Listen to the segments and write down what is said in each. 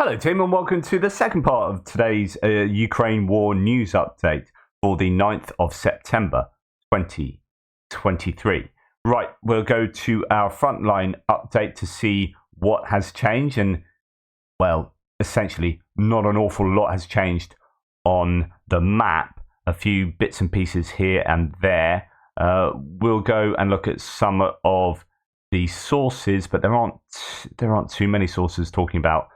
Hello, Tim, and welcome to the second part of today's Ukraine war news update for the 9th of September 2023. Right, we'll go to our Frontline update to see what has changed, and, well, essentially, not an awful lot has changed on the map. A few bits and pieces here and there. We'll go and look at some of the sources, but there aren't too many sources talking about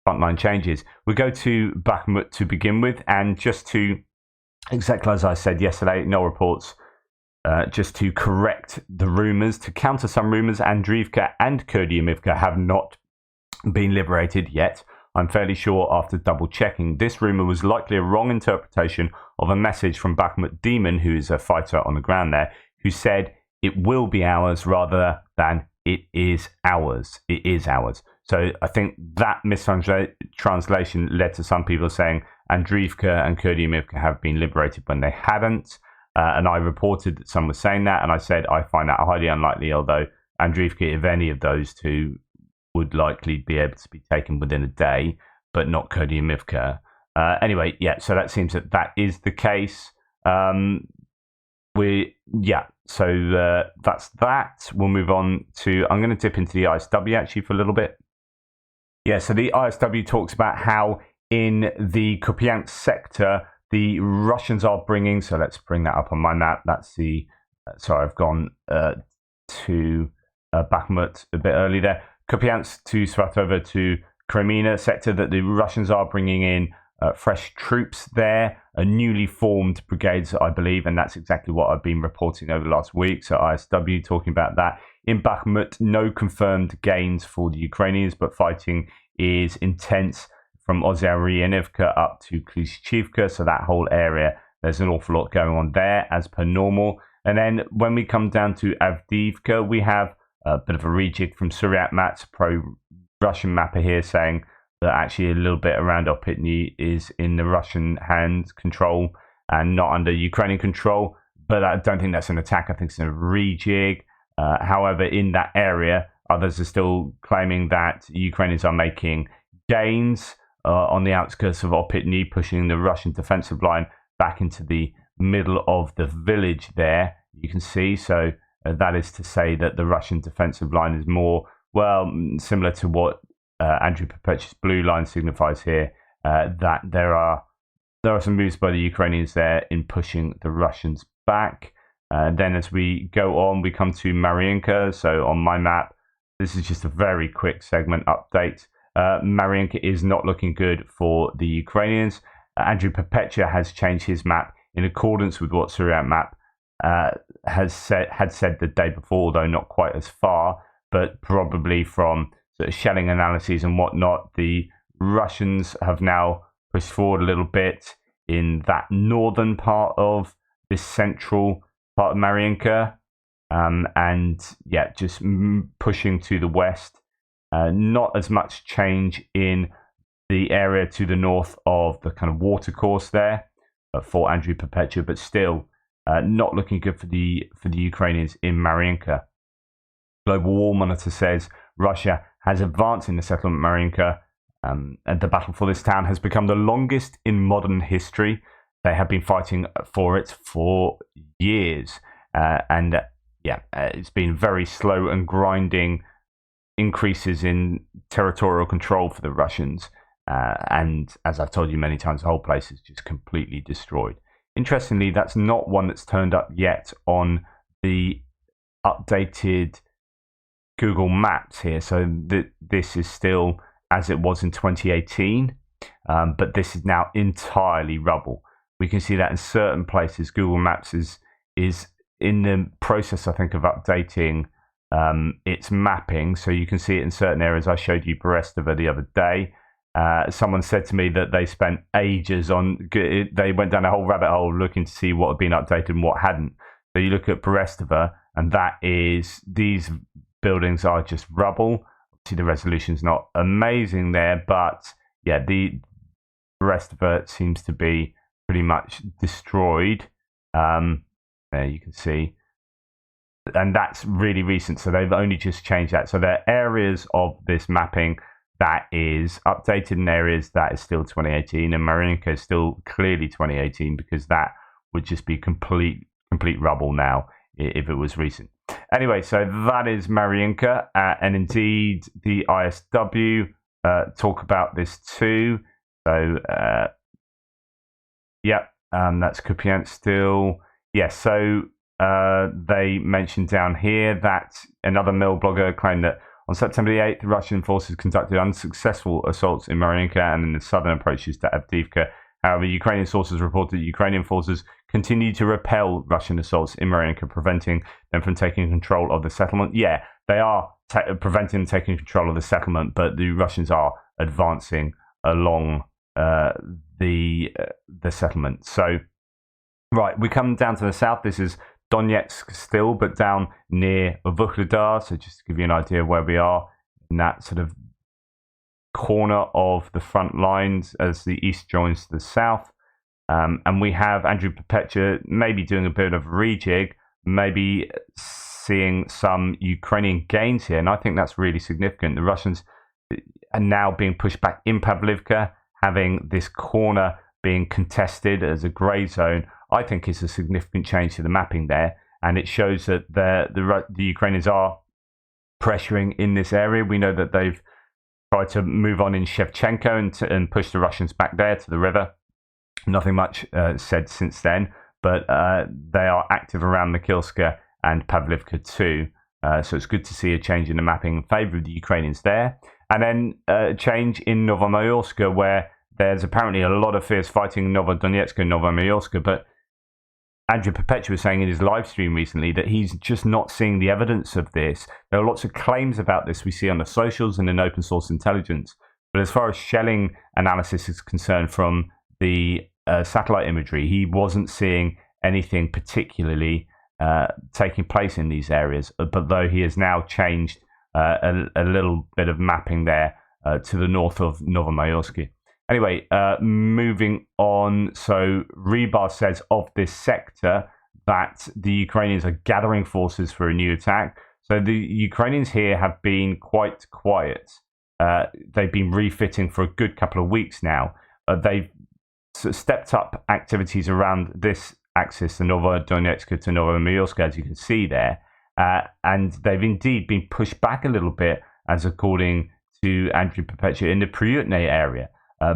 frontline changes. We go to Bakhmut to begin with, and just to, exactly as I said yesterday, no reports, just to correct the rumours, to counter some rumours, Andriivka and Kurdyumivka have not been liberated yet. I'm fairly sure after double checking. This rumour was likely a wrong interpretation of a message from Bakhmut Demon, who is a fighter on the ground there, who said it will be ours rather than it is ours. It is ours. So I think that mistranslation led to some people saying Andriivka and Kurdyumivka have been liberated when they hadn't. And I reported that some were saying that, and I said I find that highly unlikely, although Andriivka, if any of those two, would likely be able to be taken within a day, but not Kurdyumivka. Anyway, yeah, so that seems that is the case. So that's that. We'll move on to, I'm going to dip into the ISW actually for a little bit. Yeah, so the ISW talks about how in the Kupiansk sector, the Russians are bringing, so let's bring that up on my map. That's the, sorry, I've gone to Bakhmut a bit early there. Kupiansk to Svatova to Kremina sector, that the Russians are bringing in fresh troops there, newly formed brigades, I believe, and that's exactly what I've been reporting over the last week. So ISW talking about that. In Bakhmut, no confirmed gains for the Ukrainians, but fighting is intense from Ozyaryanivka up to Klishchivka. So that whole area, there's an awful lot going on there as per normal. And then when we come down to Avdiivka, we have a bit of a rejig from Suryat Mats, pro-Russian mapper here, saying that actually a little bit around Opitny is in the Russian hands control and not under Ukrainian control. But I don't think that's an attack. I think it's a rejig. However, in that area, others are still claiming that Ukrainians are making gains on the outskirts of Opitny, pushing the Russian defensive line back into the middle of the village there, you can see. So that is to say that the Russian defensive line is more, well, similar to what Andrew Perpetua's blue line signifies here, that there are some moves by the Ukrainians there in pushing the Russians back. Then as we go on, we come to Mariinka. So on my map, this is just a very quick segment update. Mariinka is not looking good for the Ukrainians. Andrew Perpetua has changed his map in accordance with what Suryat Map had said the day before, although not quite as far, but probably from sort of shelling analyses and whatnot. The Russians have now pushed forward a little bit in that northern part of this central part of Mariinka, and yeah, just pushing to the west. Not as much change in the area to the north of the kind of watercourse there for Andrew Perpetua, but still not looking good for the Ukrainians in Mariinka. Global War Monitor says Russia has advanced in the settlement Mariinka, and the battle for this town has become the longest in modern history. They have been fighting for it for years, and it's been very slow and grinding increases in territorial control for the Russians. And as I've told you many times, the whole place is just completely destroyed. Interestingly, that's not one that's turned up yet on the updated Google Maps here. So this is still as it was in 2018, but this is now entirely rubble. We can see that in certain places. Google Maps is in the process, I think, of updating its mapping. So you can see it in certain areas. I showed you Brestova the other day. Someone said to me that they spent ages they went down a whole rabbit hole looking to see what had been updated and what hadn't. So you look at Brestova, and these buildings are just rubble. See, the resolution's not amazing there, but yeah, the Brestova seems to be pretty much destroyed. There you can see. And that's really recent, so they've only just changed that. So there are areas of this mapping that is updated in areas that is still 2018, and Mariinka is still clearly 2018 because that would just be complete rubble now if it was recent. Anyway, so that is Mariinka, and indeed the ISW talk about this too. So that's Kupiansk still. Yes, so they mentioned down here that another Mill blogger claimed that on September the 8th, Russian forces conducted unsuccessful assaults in Mariinka and in the southern approaches to Avdiivka. However, Ukrainian sources reported that Ukrainian forces continued to repel Russian assaults in Mariinka, preventing them from taking control of the settlement. Yeah, they are preventing them taking control of the settlement, but the Russians are advancing along the settlement. So, right, we come down to the south. This is Donetsk still, but down near Vuhledar. So just to give you an idea of where we are in that sort of corner of the front lines as the east joins the south. And we have Andrew Perpetua maybe doing a bit of rejig, maybe seeing some Ukrainian gains here. And I think that's really significant. The Russians are now being pushed back in Pavlivka, having this corner being contested as a grey zone. I think is a significant change to the mapping there, and it shows that the Ukrainians are pressuring in this area. We know that they've tried to move on in Shevchenko and push the Russians back there to the river. Nothing much said since then, but they are active around Mikilska and Pavlivka too. So it's good to see a change in the mapping in favour of the Ukrainians there. And then a change in Novomayorska, where there's apparently a lot of fierce fighting in Novodonetsk and Novomayorska, but Andrew Perpetua was saying in his live stream recently that he's just not seeing the evidence of this. There are lots of claims about this we see on the socials and in open source intelligence. But as far as shelling analysis is concerned from the satellite imagery, he wasn't seeing anything particularly taking place in these areas. But though he has now changed a little bit of mapping there to the north of Novomayorsk. Anyway, moving on. So Rebar says of this sector that the Ukrainians are gathering forces for a new attack. So the Ukrainians here have been quite quiet. They've been refitting for a good couple of weeks now. They've stepped up activities around this axis, the Novodonetsk to Novomayorsk, as you can see there. And they've indeed been pushed back a little bit, as according to Andrew Perpetua, in the Pryutne area.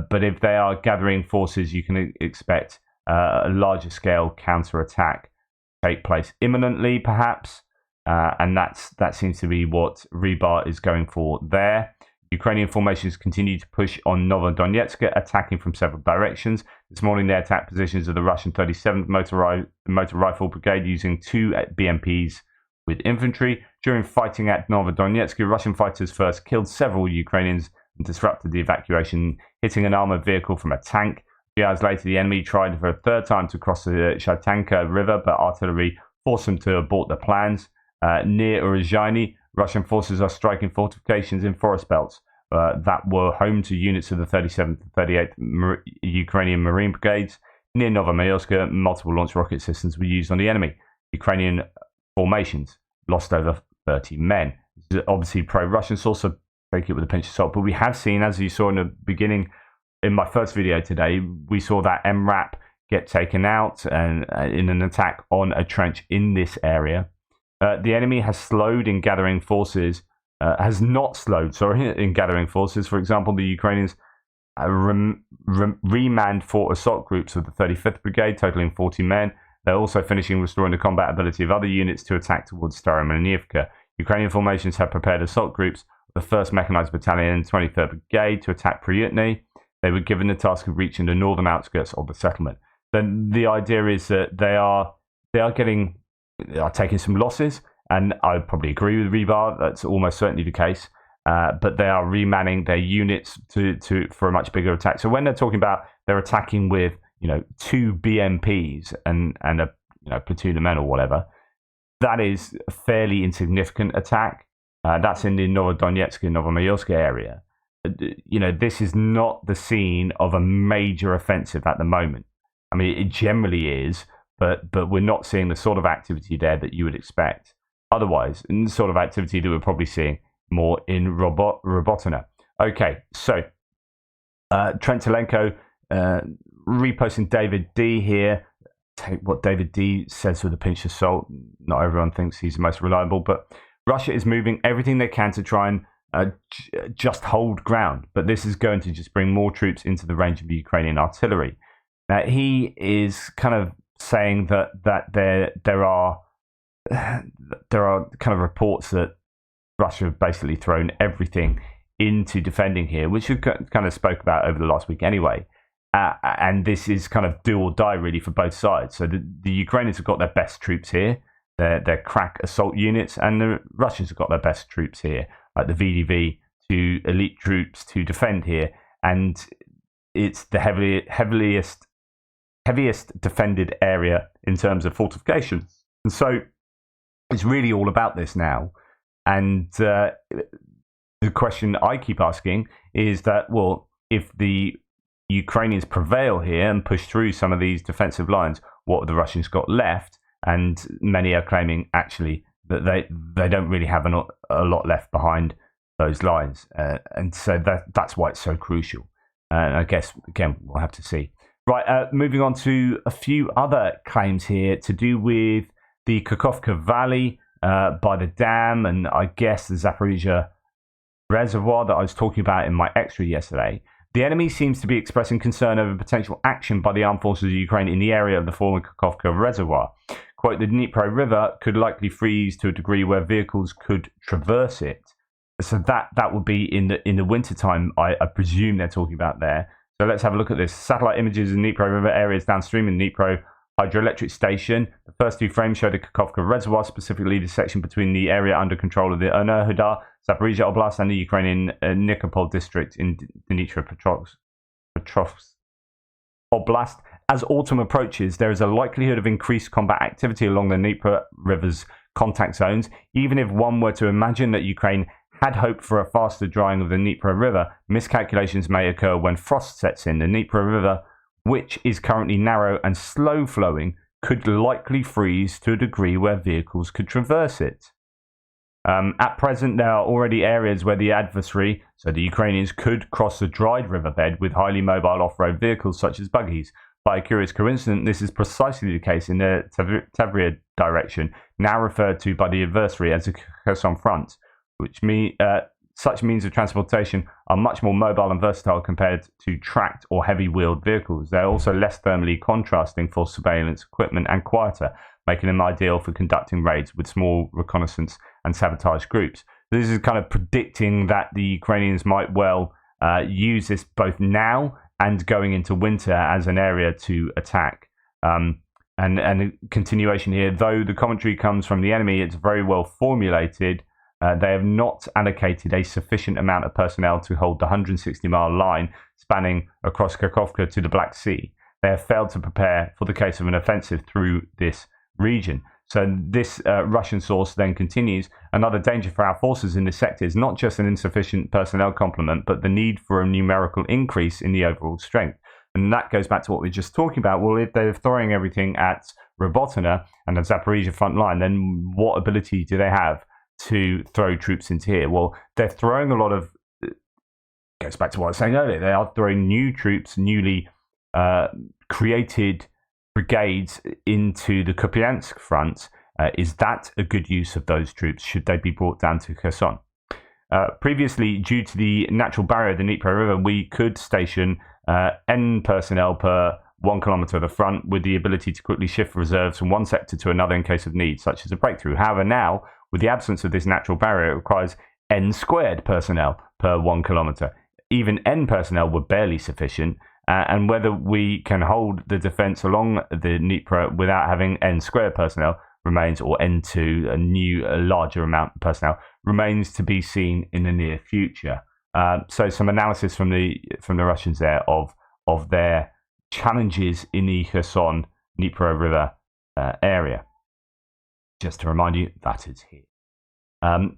But if they are gathering forces, you can expect a larger scale counterattack to take place imminently, perhaps. And that seems to be what Rebar is going for there. Ukrainian formations continue to push on Novodonetsk, attacking from several directions. This morning, they attacked positions of the Russian 37th Motor Rifle Brigade using 2 BMPs with infantry. During fighting at Novodonetsk, Russian fighters first killed several Ukrainians and disrupted the evacuation, hitting an armoured vehicle from a tank. A few hours later, the enemy tried for a third time to cross the Shaitanka River, but artillery forced them to abort their plans. Near Uruzhaini, Russian forces are striking fortifications in forest belts that were home to units of the 37th and 38th Ukrainian Marine Brigades. Near Novomayorsk, multiple launch rocket systems were used on the enemy. Ukrainian formations lost over 30 men. This is obviously pro-Russian source, so take it with a pinch of salt. But we have seen, as you saw in the beginning, in my first video today, we saw that MRAP get taken out and in an attack on a trench in this area. The enemy has slowed in gathering forces, has not slowed, in gathering forces. For example, the Ukrainians remanned 4 assault groups of the 35th Brigade, totaling 40 men. They're also finishing restoring the combat ability of other units to attack towards Staromanivka. Ukrainian formations have prepared assault groups of the 1st Mechanized Battalion and 23rd Brigade to attack Pryutny. They were given the task of reaching the northern outskirts of the settlement. Then the idea is that they are taking some losses, and I would probably agree with Rebar. That's almost certainly the case. But they are remanning their units for a much bigger attack. So when they're talking about they're attacking with 2 BMPs and a platoon of men or whatever, that is a fairly insignificant attack. That's in the Novodonetsk and Novomayorsk area. This is not the scene of a major offensive at the moment. I mean, it generally is, but we're not seeing the sort of activity there that you would expect otherwise, and the sort of activity that we're probably seeing more in Robotyne. Okay, so Trent Telenko reposting David D here. Take what David D says with a pinch of salt. Not everyone thinks he's the most reliable, but Russia is moving everything they can to try and just hold ground. But this is going to just bring more troops into the range of the Ukrainian artillery. Now, he is kind of saying that there are kind of reports that Russia have basically thrown everything into defending here, which we kind of spoke about over the last week anyway. And this is kind of do or die really for both sides. So the Ukrainians have got their best troops here, their crack assault units, and the Russians have got their best troops here, like the VDV to elite troops to defend here. And it's the heaviest defended area in terms of fortifications. And so it's really all about this now. And the question I keep asking is that, well, if the Ukrainians prevail here and push through some of these defensive lines, what have the Russians got left? And many are claiming actually that they don't really have a lot left behind those lines. And so that's why it's so crucial. And I guess, again, we'll have to see. Right, moving on to a few other claims here to do with the Kakhovka Valley by the dam, and I guess the Zaporizhia reservoir that I was talking about in my extra yesterday. The enemy seems to be expressing concern over potential action by the armed forces of Ukraine in the area of the former Kakhovka reservoir. Quote, the Dnipro River could likely freeze to a degree where vehicles could traverse it. So that would be in the wintertime, I presume they're talking about there. So let's have a look at this. Satellite images of the Dnipro River areas downstream in Dnipro hydroelectric station. The first two frames show the Kakhovka reservoir, specifically the section between the area under control of the Enerhodar, Zaporizhia Oblast, and the Ukrainian Nikopol district in Dnipropetrovsk Oblast. As autumn approaches, there is a likelihood of increased combat activity along the Dnieper River's contact zones. Even if one were to imagine that Ukraine had hoped for a faster drying of the Dnieper River, miscalculations may occur when frost sets in. The Dnieper River, which is currently narrow and slow flowing, could likely freeze to a degree where vehicles could traverse it. At present, there are already areas where the adversary, so the Ukrainians, could cross the dried riverbed with highly mobile off-road vehicles such as buggies. By a curious coincidence, this is precisely the case in the Tavria direction, now referred to by the adversary as the Kherson front, which such means of transportation are much more mobile and versatile compared to tracked or heavy-wheeled vehicles. They're also less thermally contrasting for surveillance equipment and quieter, making them ideal for conducting raids with small reconnaissance and sabotage groups. This is kind of predicting that the Ukrainians might well use this both now and going into winter as an area to attack. And a continuation here, though the commentary comes from the enemy, it's very well formulated. They have not allocated a sufficient amount of personnel to hold the 160-mile line spanning across Kakhovka to the Black Sea. They have failed to prepare for the case of an offensive through this region. So this Russian source then continues, another danger for our forces in this sector is not just an insufficient personnel complement, but the need for a numerical increase in the overall strength. And that goes back to what we were just talking about. Well, if they're throwing everything at Robotyne and the Zaporizhia front line, then what ability do they have to throw troops into here? Well, they're throwing a lot of, goes back to what I was saying earlier, they are throwing new troops, newly created brigades into the Kupiansk front. Is that a good use of those troops? Should they be brought down to Kherson? Previously, due to the natural barrier of the Dnieper River, we could station N personnel per 1 kilometre of the front with the ability to quickly shift reserves from one sector to another in case of need, such as a breakthrough. However, now, with the absence of this natural barrier, it requires N squared personnel per 1 kilometre. Even N personnel were barely sufficient, and whether we can hold the defence along the Dnieper without having N squared personnel remains, or N2, a larger amount of personnel, remains to be seen in the near future. So some analysis from the Russians there of their challenges in the Kherson Dnieper River area. Just to remind you, that is here.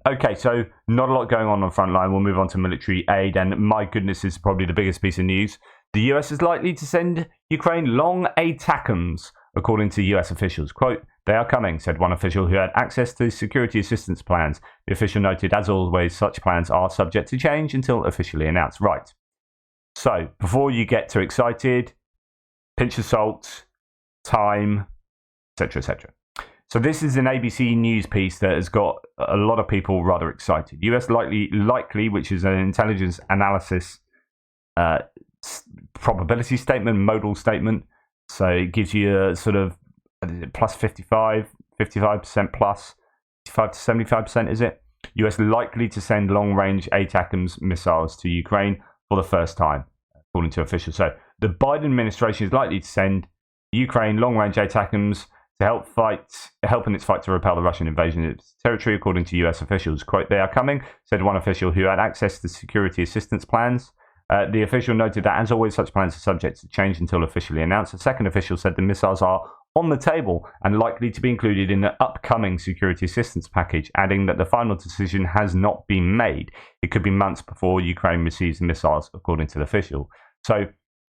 Okay, so not a lot going on the front line. We'll move on to military aid, and my goodness, this is probably the biggest piece of news. The US is likely to send Ukraine long ATACMS, according to US officials. Quote, They are coming, said one official who had access to security assistance plans. The official noted, as always, such plans are subject to change until officially announced. Right. So, before you get too excited, pinch of salt, time, etc., etc. So this is an ABC News piece that has got a lot of people rather excited. US likely, which is an intelligence analysis probability statement, modal statement. So it gives you a sort of plus 55% plus, 55 to 75%, is it? US likely to send long-range ATACMS missiles to Ukraine for the first time, according to officials. So the Biden administration is likely to send Ukraine long-range ATACMS to help in its fight to repel the Russian invasion of its territory, according to US officials. Quote, they are coming, said one official who had access to security assistance plans. The official noted that, as always, such plans are subject to change until officially announced. A second official said the missiles are on the table and likely to be included in the upcoming security assistance package, adding that the final decision has not been made. It could be months before Ukraine receives the missiles, according to the official. So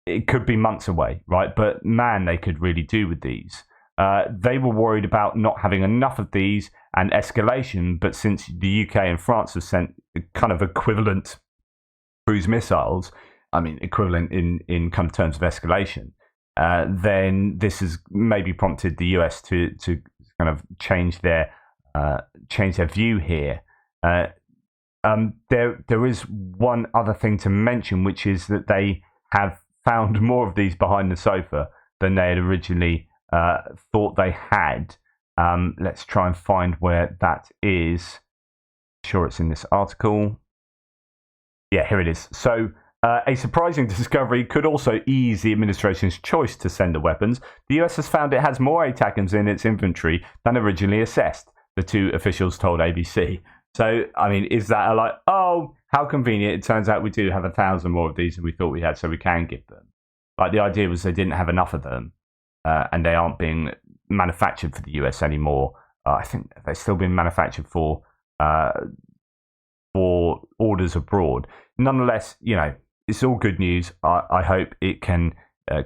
it could be months away, right? But man, they could really do with these. They were worried about not having enough of these and escalation, but since the UK and France have sent kind of equivalent cruise missiles, I mean equivalent in kind of terms of escalation, then this has maybe prompted the US to kind of change their view here. There is one other thing to mention, which is that they have found more of these behind the sofa than they had originally thought they had. Let's try and find where that is. I'm sure it's in this article. Yeah, here it is. So a surprising discovery could also ease the administration's choice to send the weapons. The US has found it has more ATACMS in its inventory than originally assessed, the two officials told ABC. So, I mean, is that like, oh, how convenient. It turns out we do have 1,000 more of these than we thought we had, so we can give them. Like, the idea was they didn't have enough of them, and they aren't being manufactured for the US anymore. I think they're still being manufactured for orders abroad. Nonetheless, you know, it's all good news. I hope it can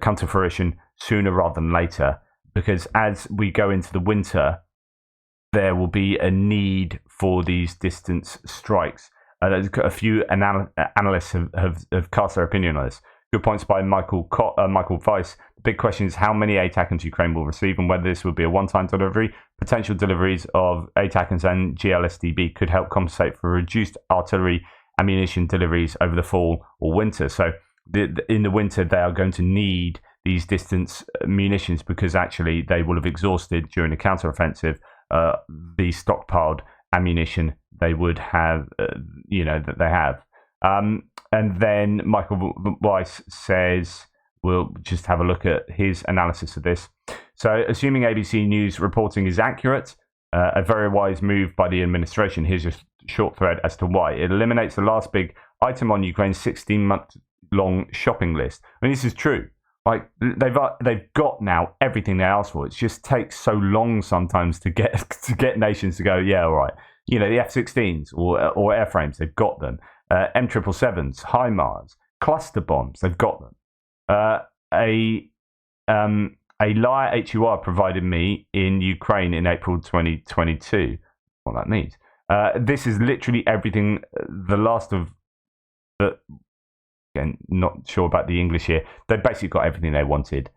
come to fruition sooner rather than later, because as we go into the winter, there will be a need for these distance strikes. There's a few analysts have cast their opinion on this. Good points by Michael Weiss. The big question is how many ATACMS Ukraine will receive and whether this will be a one-time delivery. Potential deliveries of ATACMS and GLSDB could help compensate for reduced artillery ammunition deliveries over the fall or winter. So in the winter, they are going to need these distance munitions because actually they will have exhausted during the counteroffensive the stockpiled ammunition they would have, that they have. And then Michael Weiss says, we'll just have a look at his analysis of this. So, assuming ABC News reporting is accurate, a very wise move by the administration. Here's a short thread as to why. It eliminates the last big item on Ukraine's 16-month-long shopping list. I mean, this is true. Like, they've got now everything they asked for. It just takes so long sometimes to get nations to go, yeah, all right. You know, the F-16s or airframes, they've got them. M777s, HIMARS, cluster bombs, they've got them. A Lyre HUR provided me in Ukraine in April 2022. What that means. This is literally everything. The last of the. Again, not sure about the English here. They basically got everything they wanted,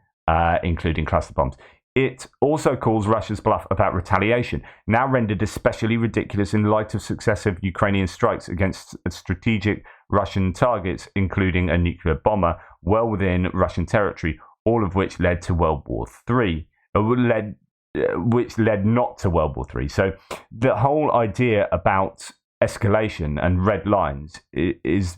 including cluster bombs. It also calls Russia's bluff about retaliation, now rendered especially ridiculous in light of successive Ukrainian strikes against strategic Russian targets, including a nuclear bomber well within Russian territory, all of which led to World War III, which led not to World War III. So the whole idea about escalation and red lines is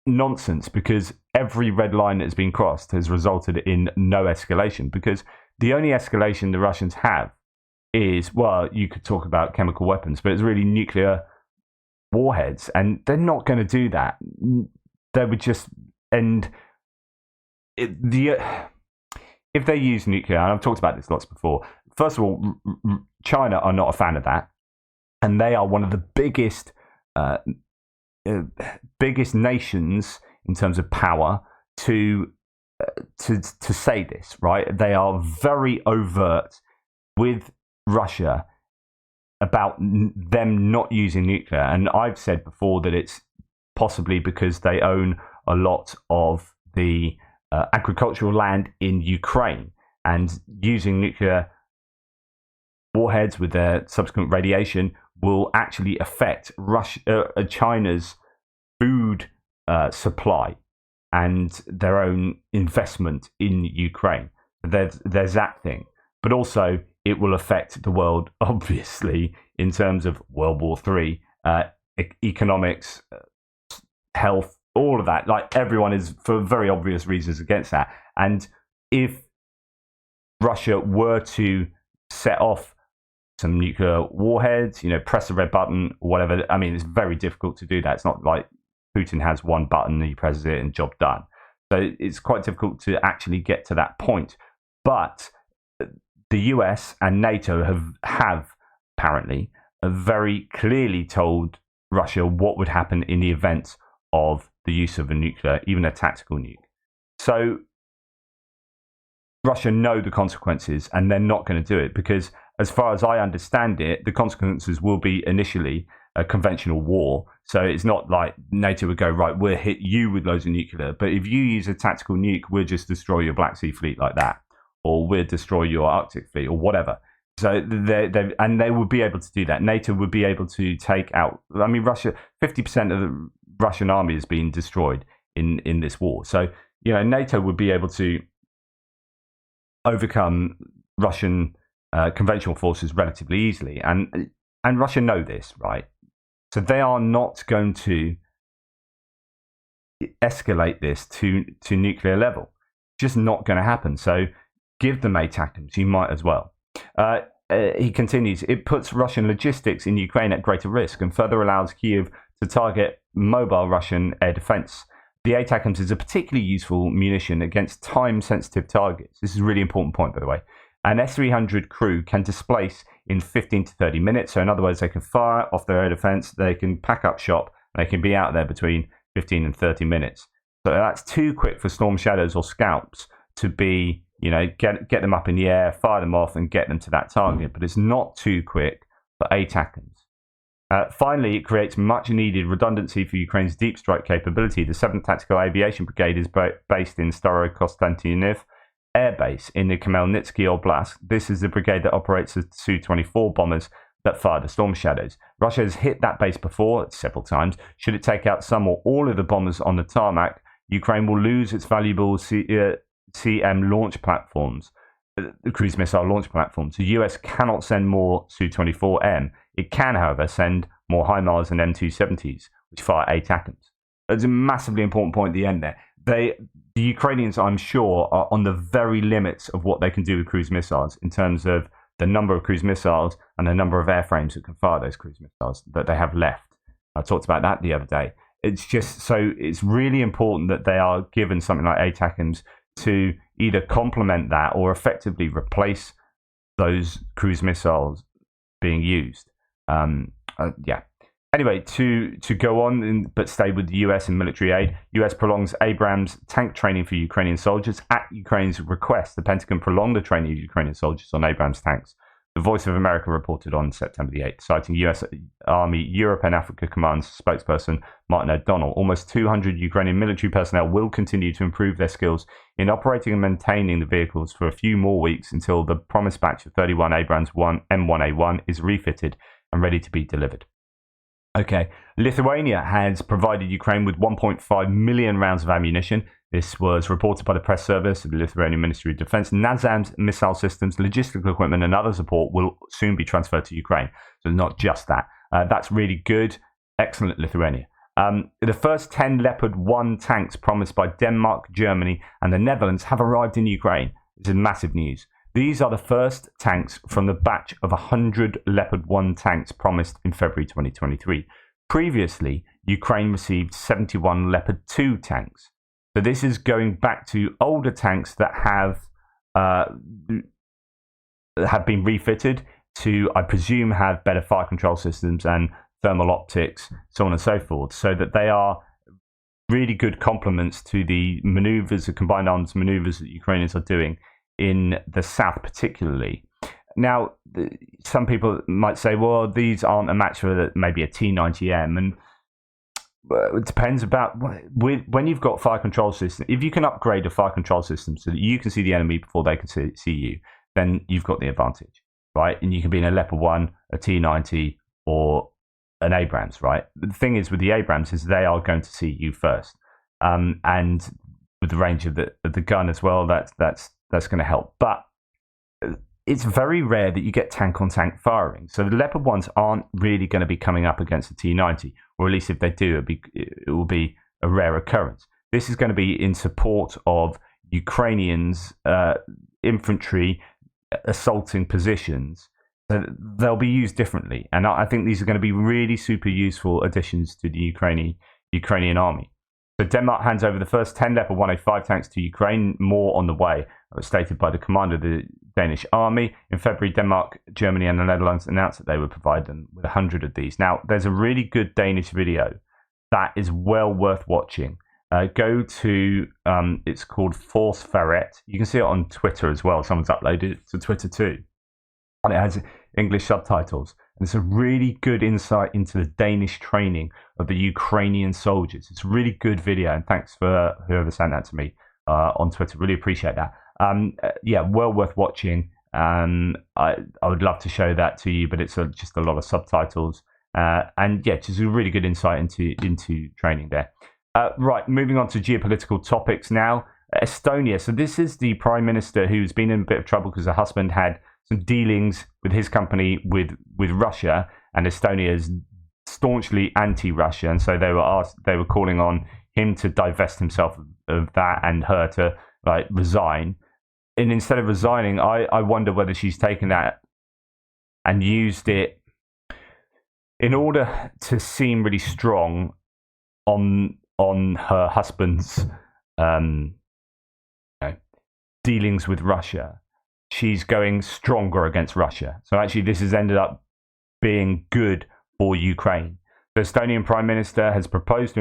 nonsense, because every red line that's been crossed has resulted in no escalation, because the only escalation the Russians have is, well, you could talk about chemical weapons, but it's really nuclear warheads, and they're not going to do that. They would just end if they use nuclear, and I've talked about this lots before. First of all, China are not a fan of that, and they are one of the biggest nations in terms of power to to say this, right? They are very overt with Russia about them not using nuclear. And I've said before that it's possibly because they own a lot of the agricultural land in Ukraine, and using nuclear warheads with their subsequent radiation will actually affect China's food supply and their own investment in Ukraine. There's that thing. But also, it will affect the world, obviously, in terms of World War III, economics, health, all of that. Like, everyone is, for very obvious reasons, against that. And if Russia were to set off some nuclear warheads, press the red button or whatever, I mean, it's very difficult to do that. It's not like Putin has one button, he presses it and job done. So it's quite difficult to actually get to that point. But the US and NATO have apparently very clearly told Russia what would happen in the event of the use of a nuclear, even a tactical nuke. So Russia know the consequences, and they're not going to do it because, as far as I understand it, the consequences will be initially a conventional war. So it's not like NATO would go, right, we'll hit you with loads of nuclear, but if you use a tactical nuke, we'll just destroy your Black Sea fleet like that, or we'll destroy your Arctic fleet, or whatever. So they would be able to do that. NATO would be able to take out, I mean, Russia, 50% of the Russian army has been destroyed in this war. So, NATO would be able to overcome Russian conventional forces relatively easily. And Russia know this, right? So they are not going to escalate this to nuclear level. Just not going to happen. So give them ATACMS. You might as well. He continues, it puts Russian logistics in Ukraine at greater risk and further allows Kyiv to target mobile Russian air defense. The ATACMS is a particularly useful munition against time-sensitive targets. This is a really important point, by the way. An S-300 crew can displace in 15 to 30 minutes. So in other words, they can fire off their air defense, they can pack up shop, and they can be out there between 15 and 30 minutes. So that's too quick for Storm Shadows or Scalps to be, get them up in the air, fire them off, and get them to that target. But it's not too quick for ATACMS. Finally, it creates much needed redundancy for Ukraine's deep strike capability. The 7th Tactical Aviation Brigade is based in Starokonstantinov Air Base in the Khmelnytsky Oblast. This is the brigade that operates the Su-24 bombers that fire the Storm Shadows. Russia has hit that base before, several times. Should it take out some or all of the bombers on the tarmac, Ukraine will lose its valuable CM launch platforms, the cruise missile launch platforms. The US cannot send more Su-24M. It can, however, send more HIMARS and M270s, which fire ATACMS. That's a massively important point at the end there. The Ukrainians, I'm sure, are on the very limits of what they can do with cruise missiles in terms of the number of cruise missiles and the number of airframes that can fire those cruise missiles that they have left. I talked about that the other day. It's just so it's really important that they are given something like ATACMS to either complement that or effectively replace those cruise missiles being used. Anyway, to go on, but stay with the US in military aid, US prolongs Abrams tank training for Ukrainian soldiers. At Ukraine's request, the Pentagon prolonged the training of Ukrainian soldiers on Abrams tanks. The Voice of America reported on September the 8th, citing US Army Europe and Africa Command's spokesperson Martin O'Donnell. Almost 200 Ukrainian military personnel will continue to improve their skills in operating and maintaining the vehicles for a few more weeks until the promised batch of 31 Abrams M1A1 is refitted and ready to be delivered. Okay, Lithuania has provided Ukraine with 1.5 million rounds of ammunition. This was reported by the press service of the Lithuanian Ministry of Defense. NASAMS missile systems, logistical equipment, and other support will soon be transferred to Ukraine. So not just that. That's really good. Excellent, Lithuania. The first 10 Leopard 1 tanks promised by Denmark, Germany, and the Netherlands have arrived in Ukraine. This is massive news. These are the first tanks from the batch of 100 Leopard 1 tanks promised in February 2023. Previously, Ukraine received 71 Leopard 2 tanks. So this is going back to older tanks that have been refitted to, I presume, have better fire control systems and thermal optics, so on and so forth, so that they are really good complements to the maneuvers, the combined arms maneuvers that Ukrainians are doing in the south, particularly. Now, some people might say, well, these aren't a match for maybe a T-90M, and it depends about when you've got fire control system. If you can upgrade a fire control system so that you can see the enemy before they can see you, then you've got the advantage, right? And you can be in a Leopard 1, a T-90, or an Abrams, right? The thing is with the Abrams is they are going to see you first, and with the range of the gun as well, that's going to help. But it's very rare that you get tank-on-tank firing. So the Leopard 1s aren't really going to be coming up against the T-90, or at least if they do, it will be a rare occurrence. This is going to be in support of Ukrainians' infantry assaulting positions. So they'll be used differently. And I think these are going to be really super useful additions to the Ukrainian army. So Denmark hands over the first 10 Leopard 105 tanks to Ukraine, more on the way. That was stated by the commander of the Danish army. In February, Denmark, Germany and the Netherlands announced that they would provide them with 100 of these. Now, there's a really good Danish video that is well worth watching. Go to, it's called Force Ferret. You can see it on Twitter as well. Someone's uploaded it to Twitter too. And it has English subtitles. And it's a really good insight into the Danish training of the Ukrainian soldiers. It's a really good video. And thanks for whoever sent that to me on Twitter. Really appreciate that. Yeah, well worth watching. I would love to show that to you, but it's just a lot of subtitles. And yeah, just a really good insight into training there. Right, moving on to geopolitical topics now. Estonia. So this is the Prime Minister who's been in a bit of trouble because her husband had some dealings with his company with Russia, and Estonia is staunchly anti-Russia, and so they were calling on him to divest himself of that and her to resign. And instead of resigning, I wonder whether she's taken that and used it in order to seem really strong on her husband's dealings with Russia. She's going stronger against Russia. So actually, this has ended up being good for Ukraine. The Estonian Prime Minister has proposed to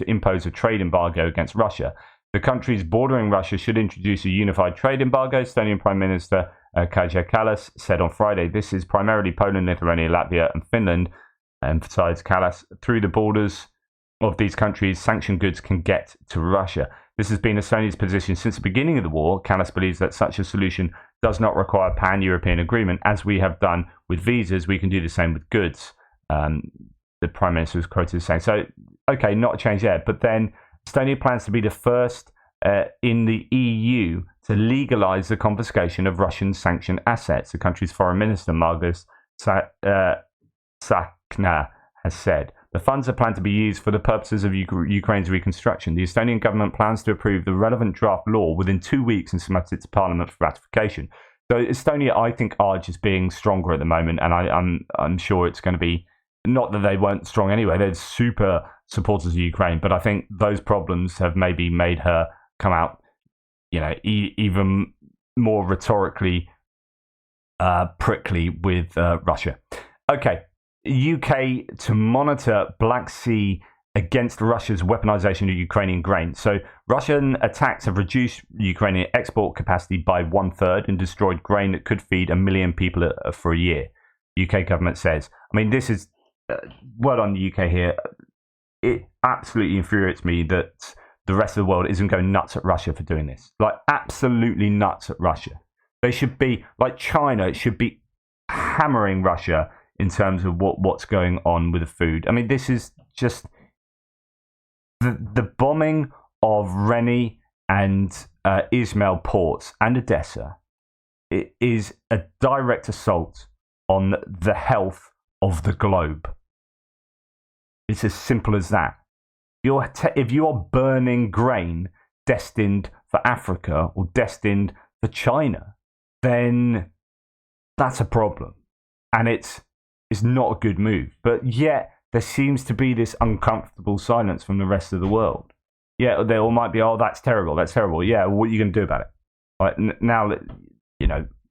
impose a trade embargo against Russia. The countries bordering Russia should introduce a unified trade embargo. Estonian Prime Minister Kaja Kallas said on Friday, this is primarily Poland, Lithuania, Latvia and Finland. Emphasized Kallas, through the borders of these countries, sanctioned goods can get to Russia. This has been Estonia's position since the beginning of the war. Kallas believes that such a solution does not require pan-European agreement. As we have done with visas, we can do the same with goods. The Prime Minister was quoted as saying, so, okay, not a change there. But then Estonia plans to be the first in the EU to legalise the confiscation of Russian sanctioned assets. The country's foreign minister, Margus Sakna, has said. The funds are planned to be used for the purposes of Ukraine's reconstruction. The Estonian government plans to approve the relevant draft law within 2 weeks and submit it to Parliament for ratification. So Estonia, I think, are just being stronger at the moment, and I'm sure it's going to be, not that they weren't strong anyway, they're super supporters of Ukraine, but I think those problems have maybe made her come out, even more rhetorically prickly with Russia. Okay. UK to monitor Black Sea against Russia's weaponization of Ukrainian grain. So Russian attacks have reduced Ukrainian export capacity by 1/3 and destroyed grain that could feed 1 million people for a year, UK government says. I mean, this is word on the UK here. It absolutely infuriates me that the rest of the world isn't going nuts at Russia for doing this. Absolutely nuts at Russia. They should be, like China, it should be hammering Russia in terms of what's going on with the food. I mean, this is just the bombing of Reni and Izmail ports and Odessa. It is a direct assault on the health of the globe. It's as simple as that. If you are burning grain destined for Africa or destined for China, then that's a problem. And it's not a good move. But yet, there seems to be this uncomfortable silence from the rest of the world. Yeah, they all might be, oh, that's terrible, that's terrible. Yeah, what are you going to do about it? Now,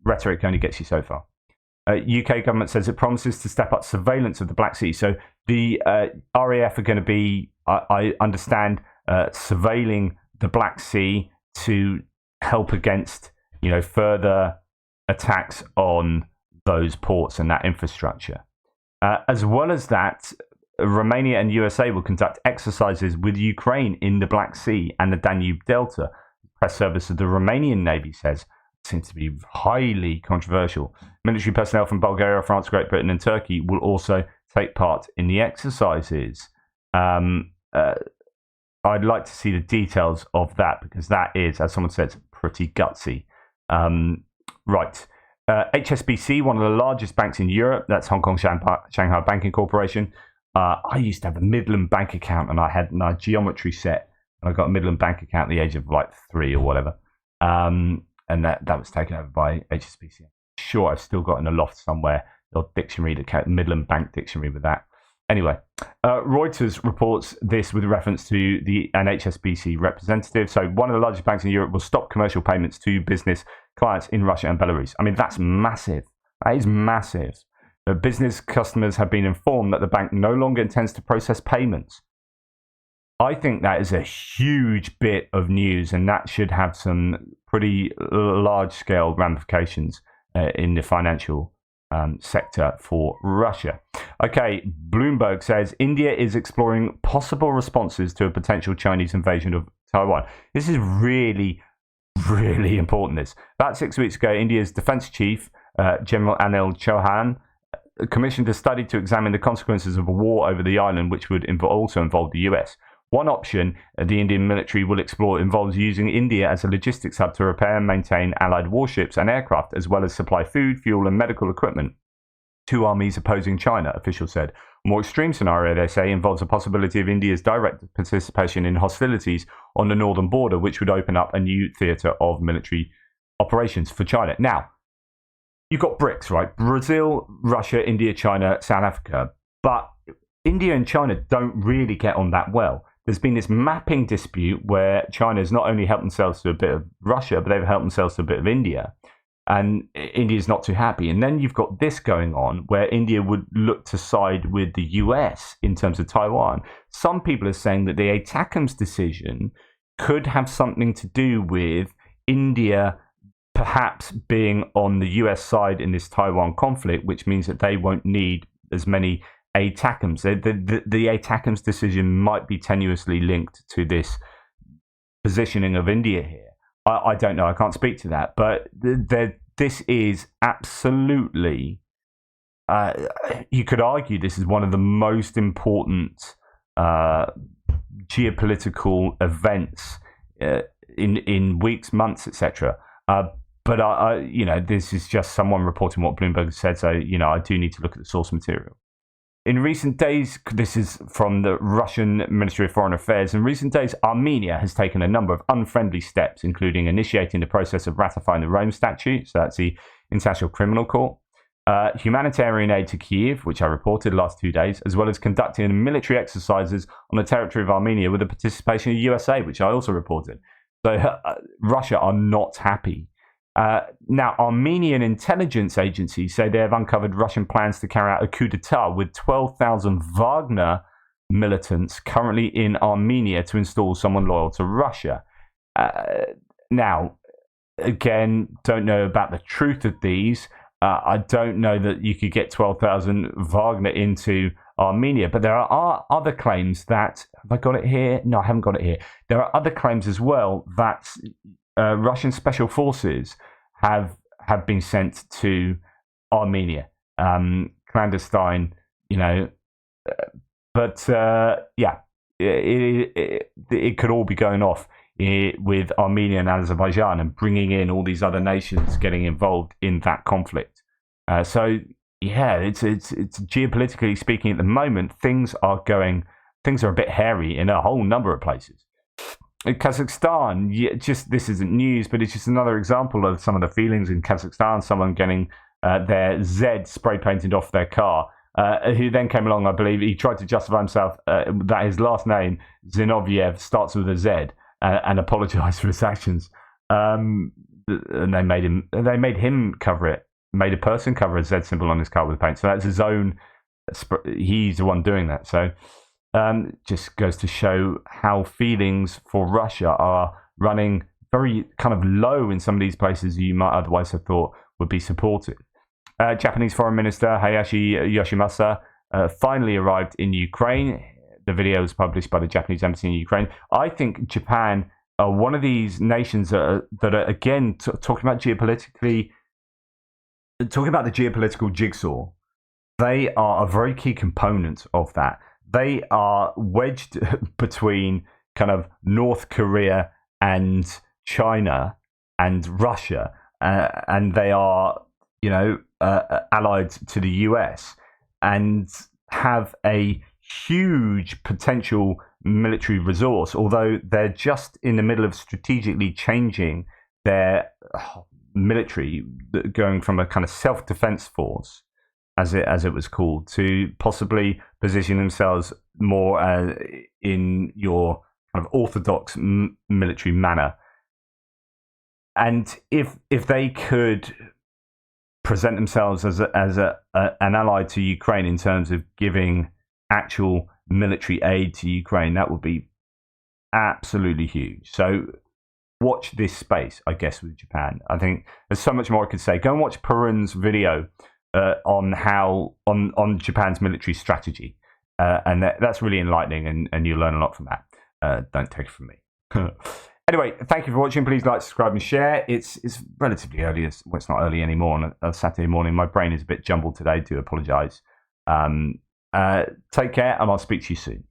rhetoric only gets you so far. UK government says it promises to step up surveillance of the Black Sea. So the RAF are going to be I understand surveilling the Black Sea to help against further attacks on those ports and that infrastructure. As well as that, Romania and USA will conduct exercises with Ukraine in the Black Sea and the Danube Delta. The press service of the Romanian Navy says seems to be highly controversial. Military personnel from Bulgaria, France, Great Britain, and Turkey will also take part in the exercises. I'd like to see the details of that because that is, as someone says, pretty gutsy. Right. HSBC, one of the largest banks in Europe, that's Hong Kong Shanghai Banking Corporation. I used to have a Midland bank account and I had my geometry set. And I got a Midland bank account at the age of like 3 or whatever. And that was taken over by HSBC. I'm sure I've still got in a loft somewhere the dictionary, the Midland Bank dictionary with that. Anyway, Reuters reports this with reference to an HSBC representative. So one of the largest banks in Europe will stop commercial payments to business clients in Russia and Belarus. I mean, that's massive. That is massive. The business customers have been informed that the bank no longer intends to process payments. I think that is a huge bit of news, and that should have some pretty large-scale ramifications in the financial sector for Russia. Okay, Bloomberg says India is exploring possible responses to a potential Chinese invasion of Taiwan. This is really, really important. About 6 weeks ago, India's defense chief, General Anil Chauhan, commissioned a study to examine the consequences of a war over the island, which would also involve the US. One option the Indian military will explore involves using India as a logistics hub to repair and maintain allied warships and aircraft, as well as supply food, fuel, and medical equipment to armies opposing China, officials said. A more extreme scenario, they say, involves a possibility of India's direct participation in hostilities on the northern border, which would open up a new theatre of military operations for China. Now, you've got BRICS, right? Brazil, Russia, India, China, South Africa. But India and China don't really get on that well. There's been this mapping dispute where China has not only helped themselves to a bit of Russia, but they've helped themselves to a bit of India. And India's not too happy. And then you've got this going on where India would look to side with the US in terms of Taiwan. Some people are saying that the ATACMS decision could have something to do with India perhaps being on the US side in this Taiwan conflict, which means that they won't need as many ATACMS. The ATACMS decision might be tenuously linked to this positioning of India here. I don't know. I can't speak to that. But this is absolutely, you could argue this is one of the most important geopolitical events in weeks, months, etc. But this is just someone reporting what Bloomberg said. So, I do need to look at the source material. In recent days, this is from the Russian Ministry of Foreign Affairs. In recent days, Armenia has taken a number of unfriendly steps, including initiating the process of ratifying the Rome Statute, so that's the International Criminal Court, humanitarian aid to Kyiv, which I reported last 2 days, as well as conducting military exercises on the territory of Armenia with the participation of USA, which I also reported. So Russia are not happy. Now, Armenian intelligence agencies say they have uncovered Russian plans to carry out a coup d'etat with 12,000 Wagner militants currently in Armenia to install someone loyal to Russia. Now, again, don't know about the truth of these. I don't know that you could get 12,000 Wagner into Armenia, but there are other claims that, have I got it here? No, I haven't got it here. There are other claims as well that Russian special forces have been sent to Armenia, clandestine, but it could all be going off with Armenia and Azerbaijan and bringing in all these other nations getting involved in that conflict. It's geopolitically speaking at the moment, things are a bit hairy in a whole number of places. In Kazakhstan, this isn't news, but it's just another example of some of the feelings in Kazakhstan. Someone getting their Z spray painted off their car, who then came along, I believe, he tried to justify himself that his last name, Zinoviev, starts with a Z, and apologized for his actions. And they made him cover it, made a person cover a Z symbol on his car with paint. So that's his own, he's the one doing that. So Just goes to show how feelings for Russia are running very kind of low in some of these places you might otherwise have thought would be supportive. Japanese Foreign Minister Hayashi Yoshimasa finally arrived in Ukraine. The video was published by the Japanese embassy in Ukraine. I think Japan are one of these nations that are again, talking about the geopolitical jigsaw. They are a very key component of that. They are wedged between kind of North Korea and China and Russia, and they are, allied to the US and have a huge potential military resource, although they're just in the middle of strategically changing their military, going from a kind of self-defense force, as it was called, to possibly position themselves more in your kind of orthodox military manner. And if they could present themselves as an ally to Ukraine in terms of giving actual military aid to Ukraine, that would be absolutely huge. So watch this space, I guess, with Japan. I think there's so much more I could say. Go and watch Perun's video on Japan's military strategy, and that's really enlightening, and you'll learn a lot from that. Don't take it from me. Anyway, thank you for watching. Please like, subscribe, and share. It's relatively early. It's not early anymore on a Saturday morning. My brain is a bit jumbled today. Do apologise. Take care, and I'll speak to you soon.